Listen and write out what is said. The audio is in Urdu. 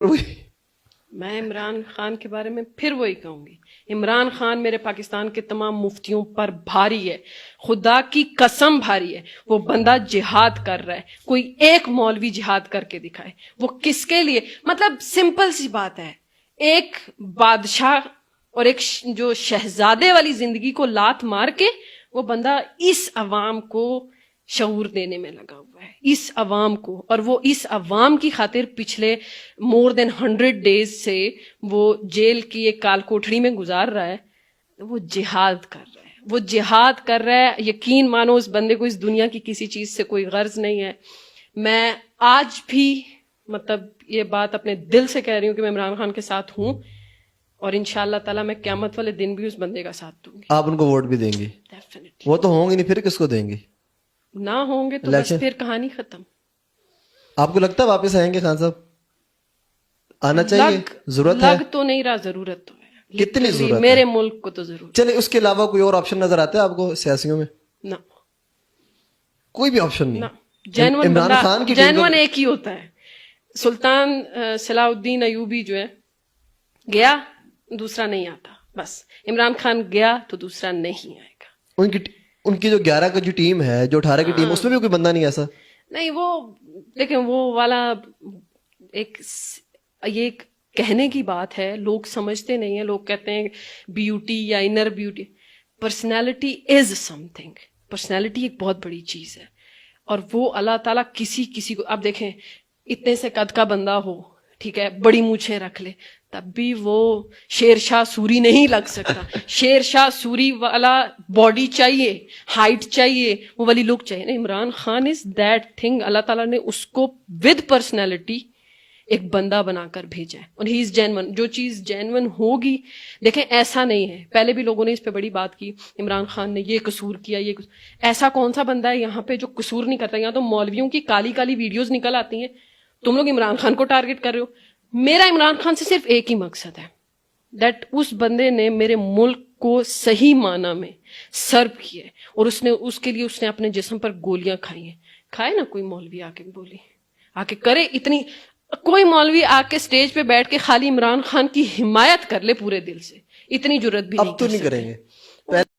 میں عمران خان کے بارے میں پھر وہی کہوں گی، عمران خان میرے پاکستان کے تمام مفتیوں پر بھاری ہے، خدا کی قسم بھاری ہے۔ وہ بندہ جہاد کر رہا ہے، کوئی ایک مولوی جہاد کر کے دکھائے، وہ کس کے لیے؟ مطلب سمپل سی بات ہے، ایک بادشاہ اور ایک جو شہزادے والی زندگی کو لات مار کے وہ بندہ اس عوام کو شعور دینے میں لگا ہوا ہے، اس عوام کو، اور وہ اس عوام کی خاطر پچھلے مور دین 100 days سے وہ جیل کی ایک کال کوٹڑی میں گزار رہا ہے۔ وہ جہاد کر رہا ہے، وہ جہاد کر رہا ہے۔ یقین مانو اس بندے کو اس دنیا کی کسی چیز سے کوئی غرض نہیں ہے۔ میں آج بھی مطلب یہ بات اپنے دل سے کہہ رہی ہوں کہ میں عمران خان کے ساتھ ہوں، اور انشاءاللہ تعالیٰ میں قیامت والے دن بھی اس بندے کا ساتھ دوں گی۔ آپ ان کو ووٹ بھی دیں گی؟ ڈیفینیٹلی۔ وہ تو ہوں گے نہیں، پھر کس کو دیں گی؟ نہ ہوں گے تو بس پھر کہانی ختم۔ آپ کو لگتا ہے واپس آئیں گے خان صاحب؟ آنا چاہیے، ضرورت ہے؟ لگ تو نہیں رہا، ضرورت تو ہے۔ کتنی ضرورت ہے؟ میرے ملک کو تو ضرورت۔ چلے اس کے علاوہ کوئی اور آپشن نظر آتا ہے آپ کو سیاسیوں میں؟ نہ، کوئی بھی آپشن نہیں؟ جینون عمران خان کی جینون ایک ہی ہوتا ہے، سلطان صلاح الدین ایوبی جو ہے گیا، دوسرا نہیں آتا، بس عمران خان گیا تو دوسرا نہیں آئے گا۔ ان کی جو 11 کی جو ٹیم ہے، جو 18 کی ٹیم، اس میں بھی کوئی بندہ نہیں ایسا؟ نہیں، وہ دیکھیں وہ والا ایک یہ کہنے کی بات ہے، لوگ سمجھتے نہیں ہیں۔ لوگ کہتے ہیں بیوٹی یا inner beauty, personality is some thing. Personality ایک بہت بڑی چیز ہے، اور وہ اللہ تعالیٰ کسی کو، آپ دیکھیں اتنے سے قد کا بندہ ہو، ٹھیک ہے، بڑی مونچھیں رکھ لے، تب بھی وہ شیر شاہ سوری نہیں لگ سکتا۔ شیر شاہ سوری والا باڈی چاہیے، ہائٹ چاہیے، وہ والی لک چاہیے۔ Imran Khan is that thing. اللہ تعالیٰ نے اس کو ود پرسنالٹی ایک بندہ بنا کر بھیجا ہے، اور ہی از جینون۔ جو چیز جینون ہوگی، دیکھیں ایسا نہیں ہے، پہلے بھی لوگوں نے اس پہ بڑی بات کی، عمران خان نے یہ قصور کیا، یہ قصور۔ ایسا کون سا بندہ ہے یہاں پہ جو قصور نہیں کرتا؟ یہاں تو مولویوں کی کالی کالی ویڈیوز نکل آتی ہیں، تم لوگ عمران خان کو ٹارگٹ کر رہے ہو۔ میرا عمران خان سے صرف ایک ہی مقصد ہے، دیٹ اس بندے نے میرے ملک کو صحیح معنی میں سرو کیا ہے، اور اس کے لیے اس نے اپنے جسم پر گولیاں کھائی ہیں۔ کھائے نا کوئی مولوی آ کے گولی، آ کے کرے اتنی، کوئی مولوی آ کے سٹیج پہ بیٹھ کے خالی عمران خان کی حمایت کر لے پورے دل سے، اتنی جرت بھی نہیں اب تو نہیں کریں گے۔